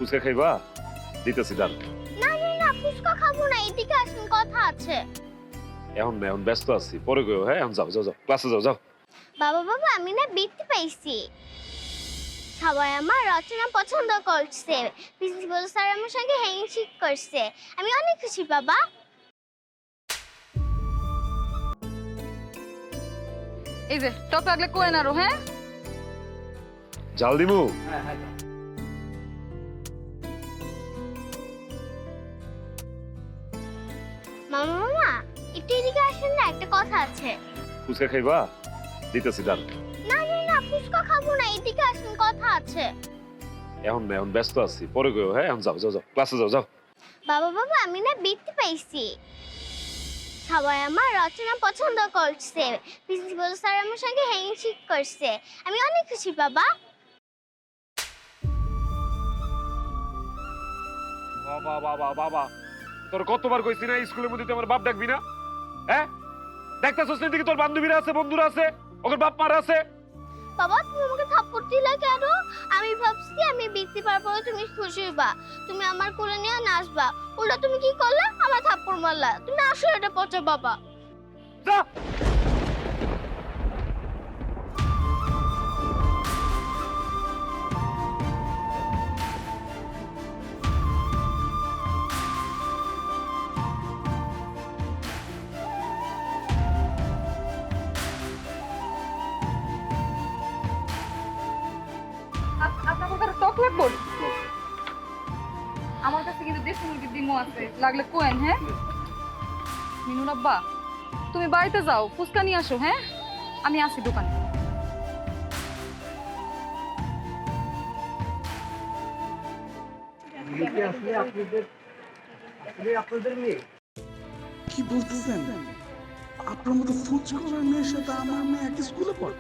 ফুচকা খাইবা? দিতেছি দাঁড়। না না না, ফুচকা খাবো না, এদিকে আসুন, কথা আছে। এখন না, এখন ব্যস্ত আছি, পরে গো। হ্যাঁ, এখন যাও যাও যাও, ক্লাসে যাও যাও। বাবা বাবা, আমি না বৃত্তি পাইছি। সবাই আমার রচনা পছন্দ করছে, প্রিন্সিপাল স্যার আমার সঙ্গে হ্যান্ডশেক করছে। আমি অনেক খুশি বাবা। এই যে টক লাগলে কোয়েন আরো। হ্যাঁ, জাল দিমু। মামা মামা, একটু এদিকে আসুন না, একটা কথা আছে। ফুচকা খাইবা? দিতেছি দাঁড়। না না না, ফুচকা খাবো না, এদিকে আসুন, কথা আছে। এখন না, এখন ব্যস্ত আছি, পরে গো। হ্যাঁ, এখন যাও যাও যাও, ক্লাসে যাও যাও। বাবা বাবা, আমি না বৃত্তি পাইছি। সবাই আমার রচনা পছন্দ করছে, প্রিন্সিপাল স্যার আমার সঙ্গে হ্যান্ডশেক করছে। আমি অনেক খুশি বাবা। বাবা বাবা বাবা, তোর কতবার কইছি না স্কুলের মধ্যে তুই আমার বাপ ডাকবি না? হ্যাঁ, দেখতাছস না দিকে তোর বান্ধবীরা আছে, বন্ধুরা আছে, ওদের বাপ মারা আছে। বাবা, তুমি আমাকে থাপ্পড় দিলে কেন? আমি ভাবছি আমি বৃত্তি পাওয়ার পরে তুমি খুশি হবা, তুমি আমার কোলে নিয়ে নাচবা। উল্টা তুমি কি করলে? আমার থাপ্পড় মারলা। তুমি আসো, এটা পচা বাবা। যা। আপনার কাছে টক লাগবে? আমার কাছে কিন্তু দেশি মুরগির ডিমও আছে, লাগলে কোয়েন। হ্যাঁ মিনুর আব্বা, তুমি বাড়িতে যাও, ফুচকা নিয়ে আসো। হ্যাঁ, আমি আসি দোকানে। কি বলতেছেন? আপনার মতো ফুচকার মেয়ের সাথে আমার মেয়ে এক স্কুলে পড়।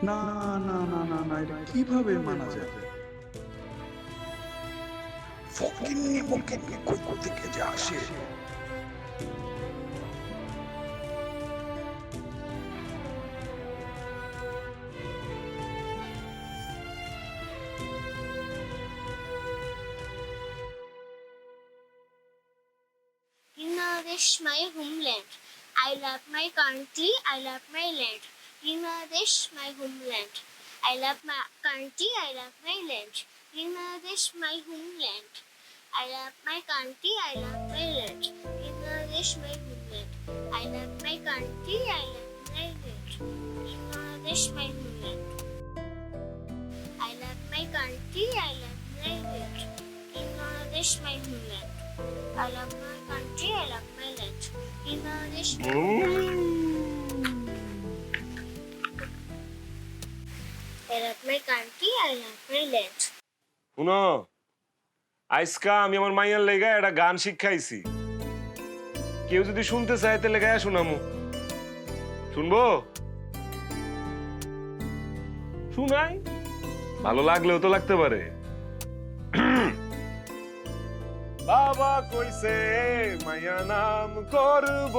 না না না না না, এটা কিভাবে মানা যায়? ফকিন্নি বকিন্নি কই থেকে যে আসে। Bangladesh, my homeland. I love my country. I love my land. Bangladesh, my homeland. I love my country. I love my land. Bangladesh, my homeland. I love my country. I love my land. Bangladesh, my homeland. I love my country. I love my land. Bangladesh, my homeland. I love my country. I love my land. Bangladesh, my homeland. I love my country, I love my land. Bangladesh, my I love my country, I love my land. শুনো, আজকা আমি আমার মাইয়ার লেগা একটা গান শিখাইছি। কেউ যদি শুনতে চায় তাহলে গায়ে শোনামু। শুনবো? শুনাই, ভালো লাগলেও তো লাগতে পারে। বাবা কইছে মায়া নাম করব,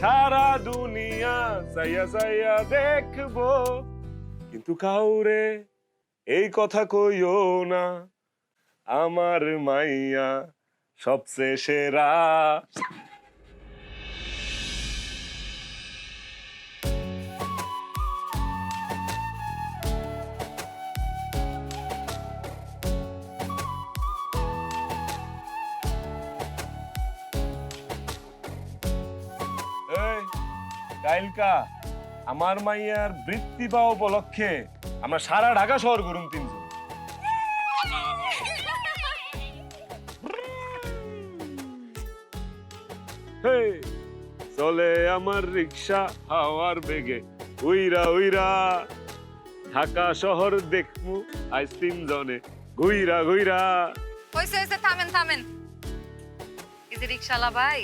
সারা দুনিয়া চাইয়া চাইয়া দেখব, কিন্তু কাউরে এই কথা কইও না, আমার মাইয়া সবচেয়ে সেরা। কাইলকা আমার মাইয়ার বৃত্তি পাওয়া উপলক্ষে আমরা সারা ঢাকা শহর ঘুরুম তিনজন। চলে আমার রিক্সা হাওয়ার বেগে, উইরা উইরা ঢাকা শহর দেখমু আজ তিনজনে ঘুইরা ঘুইরা। হইছে হইছে, থামেন থামেন। এই যে রিকশালা ভাই,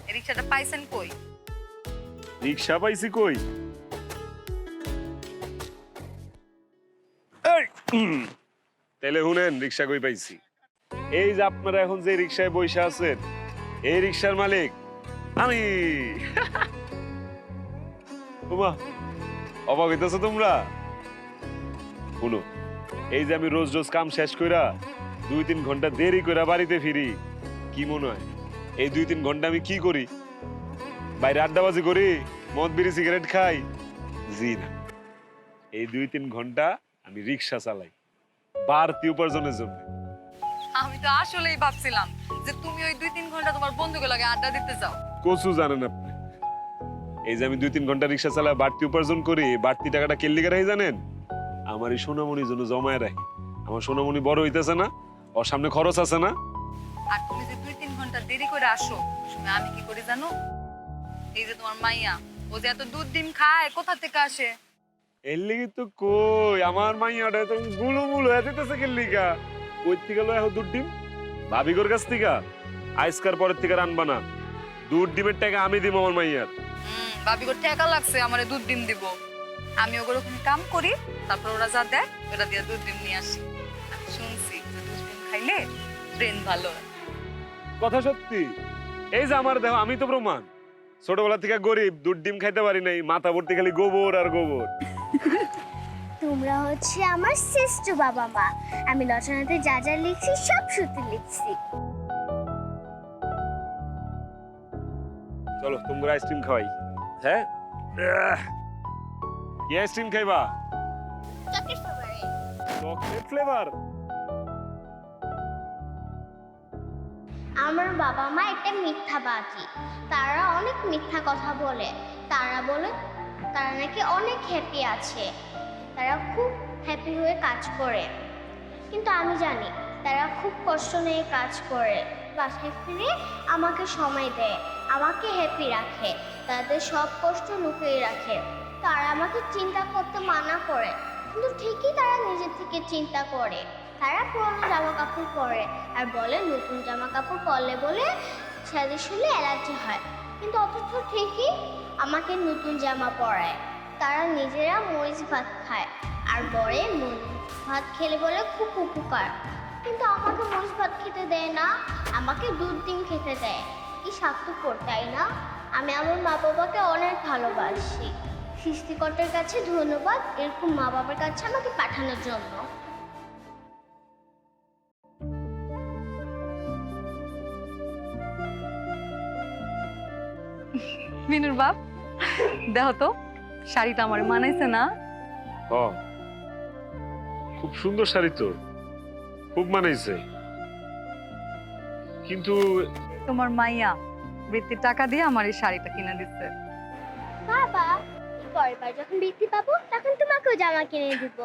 এই রিকশাটা পাইছেন কই? রিক্সা পাইছি কই? তাহলে শুনেন রিক্সা কই পাইছি। এই যে আপনারা এখন যে রিক্সায় বসে আছেন, এই রিক্সার মালিক আমি। অবাক হইতেছো তোমরা? শুনো, এই যে আমি রোজ রোজ কাম শেষ কইরা 2-3 ঘন্টা দেরি কইরা বাড়িতে ফিরি, কি মনে হয় এই 2-3 ঘন্টা আমি কি করি? বাইরে আড্ডাবাজি করি, মদ বিড়ি সিগারেট খাই? জি না, এই 2-3 ঘন্টা আমি রিক্সা চালাই বাড়তি উপার্জনের জন্য। আমি তো আসলেই ভাবছিলাম যে তুমি ওই 2-3 ঘন্টা তোমার বন্ধুকে লাগে আড্ডা দিতে যাও। কচু জানেন আপনি, এই যে আমি 2-3 ঘন্টা রিক্সা চালাই বাড়তি উপার্জন করি, বাড়তি টাকাটা কেল্লিকে রাখি জানেন? আমার এই সোনামণির জন্য জমায় রাখি। আমার সোনামণি বড় হইতেছে না, ওর সামনে খরচ আছে না। আর তুমি যে 2-3 ঘন্টা দেরি করে আসো, শুনে আমি কি করি জানো? এই যে তোমার মাইয়া, ও যে এত দুধ ডিম খায়, কোথা থেকে আসে? এর লিগে তো কই আমার মাইয়াটা তো গুলুমুলু হয়ে যেতেছে কেল্লিকা। কই থেকে লয় এখন দুধ ডিম? ভাবিগোর কাছ থেকে? আইসকার পরের থেকে রানবা না, দুধ ডিমের টাকা আমি দিব আমার মাইয়ার। ভাবি করে টাকা লাগছে আমারে দুধ ডিম দিব। আমি ওগুলো ওখানে কাম করি, তারপর ওরা যা দেয় ওরা দিয়ে দুধ ডিম নিয়ে আসি। আমি শুনছি যে দুধ ডিম খাইলে ব্রেন ভালো হয়। কথা সত্যি, এই যে আমার দেখো আমি তো প্রমাণ। ছোটবেলা থেকে গরিব, দুধ ডিম খাইতে পারি নাই, মাথা ভর্তি খালি গোবর আর গোবর। তোমরা হচ্ছে আমার শ্রেষ্ঠ বাবা মা। আমি রচনাতে যা যা লিখছি সব সত্যি লিখছি। চলো তোমরা আইসক্রিম খাওয়াই। হ্যাঁ, কি আইসক্রিম খাইবা? চকলেট ফ্লেভারে। Chocolate flavour? আমার বাবা মা একটা মিথ্যাবাদী। তারা অনেক মিথ্যা কথা বলে। তারা বলে তারা নাকি অনেক হ্যাপি আছে, তারা খুব হ্যাপি হয়ে কাজ করে। কিন্তু আমি জানি তারা খুব কষ্ট নিয়ে কাজ করে। বাসায় ফিরে আমাকে সময় দেয়, আমাকে হ্যাপি রাখে, তাদের সব কষ্ট লুকিয়ে রাখে। তারা আমাকে চিন্তা করতে মানা করে, কিন্তু ঠিকই তারা নিজের থেকে চিন্তা করে। তারা পুরনো জামা কাপড় পরে আর বলে নতুন জামা কাপড় পরলে বলে ছেলে শুলে অ্যালার্জি হয়, কিন্তু অথচ ঠিকই আমাকে নতুন জামা পরায়। তারা নিজেরা মরিচ ভাত খায় আর বলে মরিচ ভাত খেলে বলে খুব উপকার, কিন্তু আমাকে মরিচ ভাত খেতে দেয় না, আমাকে দুধ ডিম খেতে দেয়। কি স্বার্থপর, তাই না? আমি আমার মা বাবাকে অনেক ভালোবাসি। সৃষ্টিকর্তার কাছে ধন্যবাদ এরকম মা বাবার কাছে আমাকে পাঠানোর জন্য। মিনুর বাপ, দেখো তো শাড়িটা আমার মানাইছে না? খুব সুন্দর শাড়ি তো, খুব মানাইছে। কিন্তু তোমার মাইয়া বৃত্তির টাকা দিয়ে আমার এই শাড়িটা কিনে দিচ্ছে। বাবা, পরের বার যখন বৃত্তি পাবো তখন তোমাকেও জামা কিনে দিব।